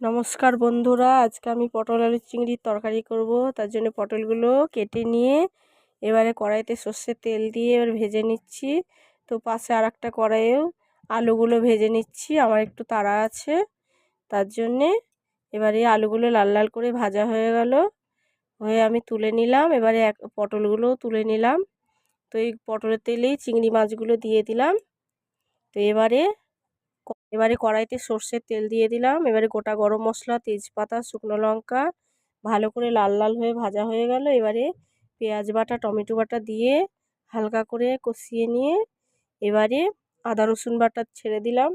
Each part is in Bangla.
নমস্কার বন্ধুরা, আজকে আমি পটল আলু চিংড়ির তরকারি করব। তার জন্য পটলগুলো কেটে নিয়ে এবারে কড়াইতে সর্ষের তেল দিয়ে এবার ভেজে নিচ্ছি। তো পাশে আর একটা কড়াইয়েও আলুগুলো ভেজে নিচ্ছি, আমার একটু তাড়া আছে তার জন্যে। এবারে আলুগুলো লাল লাল করে ভাজা হয়ে গেল, হয়ে আমি তুলে নিলাম। এবারে পটলগুলোও তুলে নিলাম। তো এই পটলের তেলেই চিংড়ি মাছগুলো দিয়ে দিলাম। তো এবারে কড়াইতে সর্ষের তেল দিয়ে দিলাম। এবারে গোটা গরম মশলা, তেজপাতা, শুকনো লঙ্কা ভালো করে লাল লাল হয়ে ভাজা হয়ে গেল। এবারে পেঁয়াজ বাটা, টমেটো বাটা দিয়ে হালকা করে কষিয়ে নিয়ে এবারে আদা রসুন বাটা ছেড়ে দিলাম,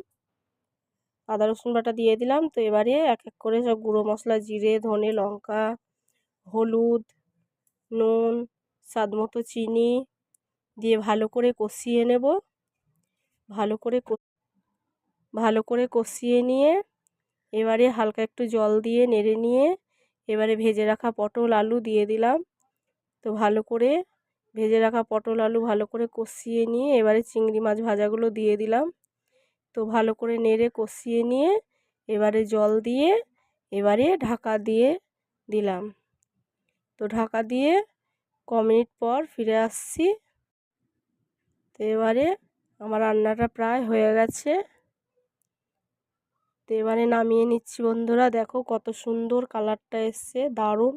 আদা রসুন বাটা দিয়ে দিলাম। তো এবারে এক এক করে সব গুঁড়ো মশলা, জিরে, ধনে, লঙ্কা, হলুদ, নুন, স্বাদ মতো চিনি দিয়ে ভালো করে কষিয়ে নেব। ভালো করে কষিয়ে নিয়ে এবারে হালকা একটু জল দিয়ে নেড়ে নিয়ে এবারে ভেজে রাখা পটল আলু দিয়ে দিলাম। তো ভালো করে ভেজে রাখা পটল আলু ভালো করে কষিয়ে নিয়ে এবারে চিংড়ি মাছ ভাজাগুলো দিয়ে দিলাম। তো ভালো করে নেড়ে কষিয়ে নিয়ে এবারে জল দিয়ে এবারে ঢাকা দিয়ে দিলাম। তো ঢাকা দিয়ে ক মিনিট পর ফিরে আসছি। তো এবারে আমার রান্নাটা প্রায় হয়ে গেছে। তো এবারে নামিয়ে নিচ্ছি বন্ধুরা, দেখো কত সুন্দর কালারটা এসছে, দারুণ।